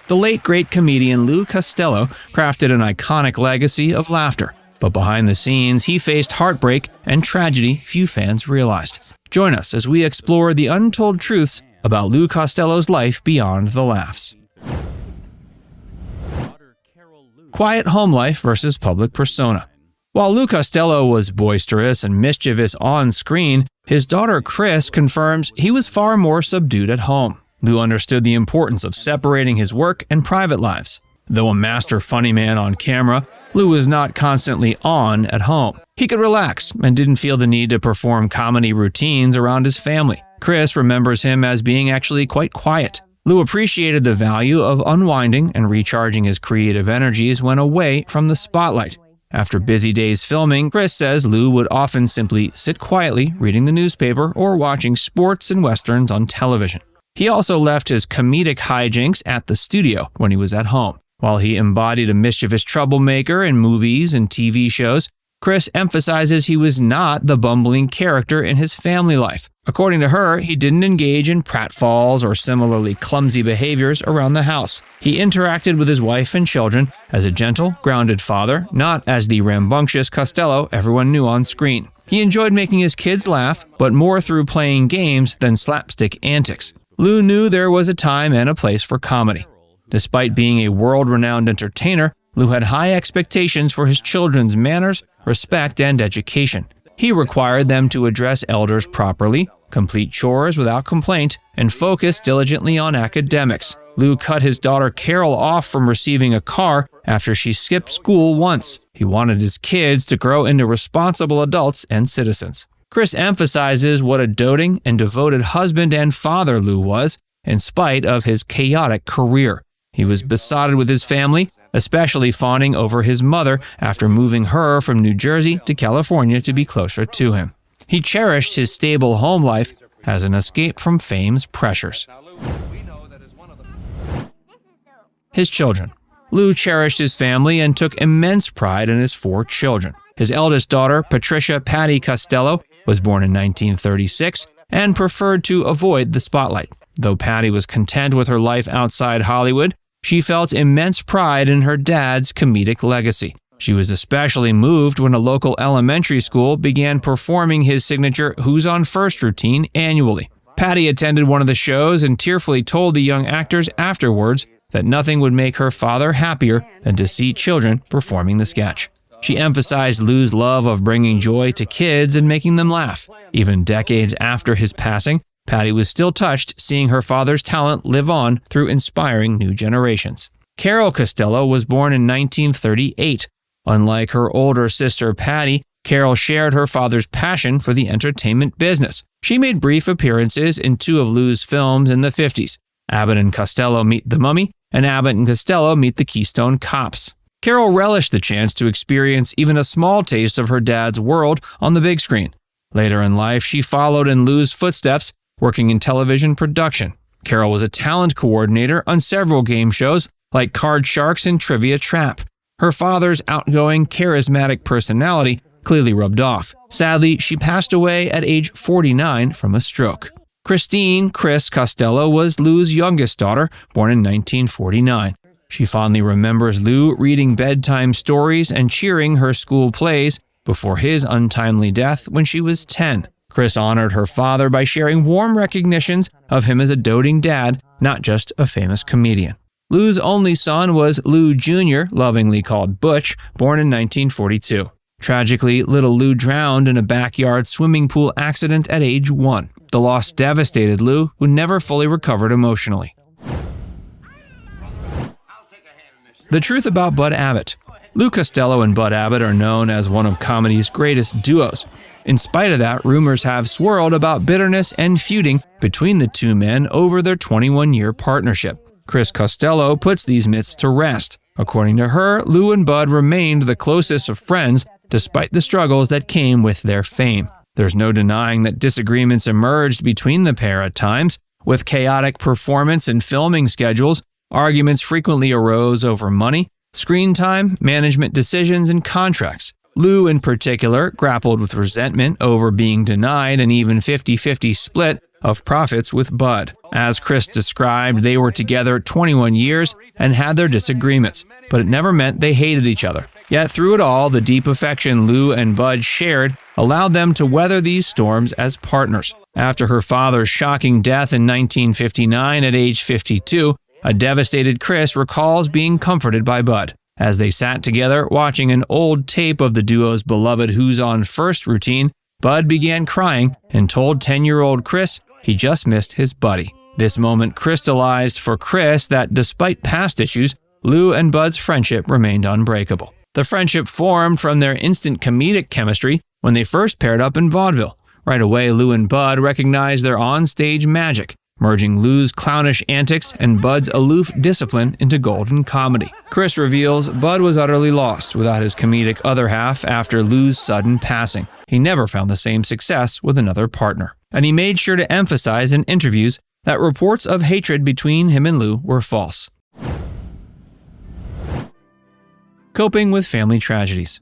The late great comedian Lou Costello crafted an iconic legacy of laughter, but behind the scenes he faced heartbreak and tragedy few fans realized. Join us as we explore the untold truths about Lou Costello's life beyond the laughs. Quiet home life versus public persona. While Lou Costello was boisterous and mischievous on screen, his daughter Chris confirms he was far more subdued at home. Lou understood the importance of separating his work and private lives. Though a master funny man on camera, Lou was not constantly on at home. He could relax and didn't feel the need to perform comedy routines around his family. Chris remembers him as being actually quite quiet. Lou appreciated the value of unwinding and recharging his creative energies when away from the spotlight. After busy days filming, Chris says Lou would often simply sit quietly reading the newspaper or watching sports and westerns on television. He also left his comedic hijinks at the studio when he was at home. While he embodied a mischievous troublemaker in movies and TV shows, Chris emphasizes he was not the bumbling character in his family life. According to her, he didn't engage in pratfalls or similarly clumsy behaviors around the house. He interacted with his wife and children as a gentle, grounded father, not as the rambunctious Costello everyone knew on screen. He enjoyed making his kids laugh, but more through playing games than slapstick antics. Lou knew there was a time and a place for comedy. Despite being a world-renowned entertainer, Lou had high expectations for his children's manners, respect, and education. He required them to address elders properly, complete chores without complaint, and focus diligently on academics. Lou cut his daughter Carol off from receiving a car after she skipped school once. He wanted his kids to grow into responsible adults and citizens. Chris emphasizes what a doting and devoted husband and father Lou was, in spite of his chaotic career. He was besotted with his family, especially fawning over his mother after moving her from New Jersey to California to be closer to him. He cherished his stable home life as an escape from fame's pressures. His children. Lou cherished his family and took immense pride in his 4 children. His eldest daughter, Patricia Patty Costello, was born in 1936 and preferred to avoid the spotlight. Though Patty was content with her life outside Hollywood, she felt immense pride in her dad's comedic legacy. She was especially moved when a local elementary school began performing his signature Who's on First routine annually. Patty attended one of the shows and tearfully told the young actors afterwards that nothing would make her father happier than to see children performing the sketch. She emphasized Lou's love of bringing joy to kids and making them laugh. Even decades after his passing, Patty was still touched seeing her father's talent live on through inspiring new generations. Carol Costello was born in 1938. Unlike her older sister Patty, Carol shared her father's passion for the entertainment business. She made brief appearances in 2 of Lou's films in the 50s, Abbott and Costello Meet the Mummy, and Abbott and Costello Meet the Keystone Cops. Carol relished the chance to experience even a small taste of her dad's world on the big screen. Later in life, she followed in Lou's footsteps, working in television production. Carol was a talent coordinator on several game shows like Card Sharks and Trivia Trap. Her father's outgoing, charismatic personality clearly rubbed off. Sadly, she passed away at age 49 from a stroke. Christine "Chris" Costello was Lou's youngest daughter, born in 1949. She fondly remembers Lou reading bedtime stories and cheering her school plays before his untimely death when she was 10. Chris honored her father by sharing warm recognitions of him as a doting dad, not just a famous comedian. Lou's only son was Lou Jr., lovingly called Butch, born in 1942. Tragically, little Lou drowned in a backyard swimming pool accident at age 1. The loss devastated Lou, who never fully recovered emotionally. The truth about Bud Abbott. Lou Costello and Bud Abbott are known as one of comedy's greatest duos. In spite of that, rumors have swirled about bitterness and feuding between the 2 men over their 21-year partnership. Chris Costello puts these myths to rest. According to her, Lou and Bud remained the closest of friends despite the struggles that came with their fame. There's no denying that disagreements emerged between the pair at times. With chaotic performance and filming schedules, arguments frequently arose over money, screen time, management decisions, and contracts. Lou, in particular, grappled with resentment over being denied an even 50-50 split of profits with Bud. As Chris described, they were together 21 years and had their disagreements, but it never meant they hated each other. Yet through it all, the deep affection Lou and Bud shared allowed them to weather these storms as partners. After her father's shocking death in 1959 at age 52, a devastated Chris recalls being comforted by Bud. As they sat together watching an old tape of the duo's beloved Who's On First routine, Bud began crying and told 10-year-old Chris he just missed his buddy. This moment crystallized for Chris that despite past issues, Lou and Bud's friendship remained unbreakable. The friendship formed from their instant comedic chemistry when they first paired up in vaudeville. Right away, Lou and Bud recognized their on-stage magic, merging Lou's clownish antics and Bud's aloof discipline into golden comedy. Chris reveals Bud was utterly lost without his comedic other half after Lou's sudden passing. He never found the same success with another partner. And he made sure to emphasize in interviews that reports of hatred between him and Lou were false. Coping with family tragedies.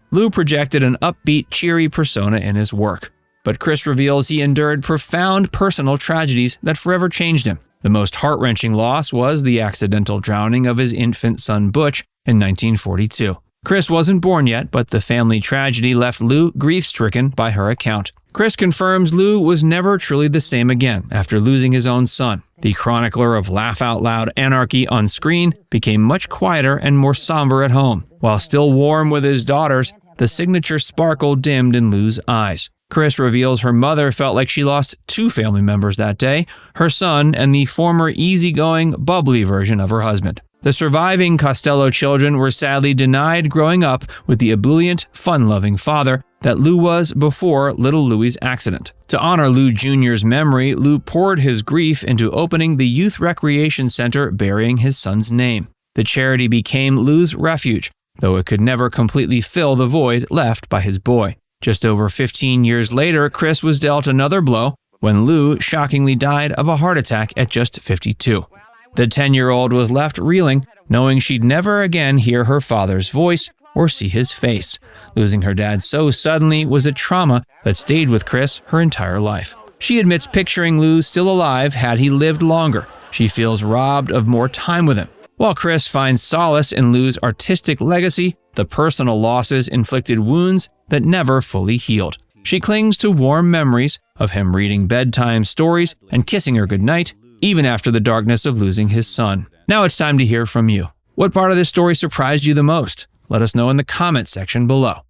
Lou projected an upbeat, cheery persona in his work, but Chris reveals he endured profound personal tragedies that forever changed him. The most heart-wrenching loss was the accidental drowning of his infant son Butch in 1942. Chris wasn't born yet, but the family tragedy left Lou grief-stricken by her account. Chris confirms Lou was never truly the same again after losing his own son. The chronicler of laugh-out-loud anarchy on screen became much quieter and more somber at home. While still warm with his daughters, the signature sparkle dimmed in Lou's eyes. Chris reveals her mother felt like she lost two family members that day, her son and the former easygoing, bubbly version of her husband. The surviving Costello children were sadly denied growing up with the ebullient, fun-loving father that Lou was before little Louie's accident. To honor Lou Jr.'s memory, Lou poured his grief into opening the youth recreation center bearing his son's name. The charity became Lou's refuge, though it could never completely fill the void left by his boy. Just over 15 years later, Chris was dealt another blow when Lou shockingly died of a heart attack at just 52. The 10-year-old was left reeling, knowing she'd never again hear her father's voice or see his face. Losing her dad so suddenly was a trauma that stayed with Chris her entire life. She admits picturing Lou still alive had he lived longer. She feels robbed of more time with him. While Chris finds solace in Lou's artistic legacy, the personal losses inflicted wounds that never fully healed. She clings to warm memories of him reading bedtime stories and kissing her goodnight, even after the darkness of losing his son. Now it's time to hear from you. What part of this story surprised you the most? Let us know in the comment section below.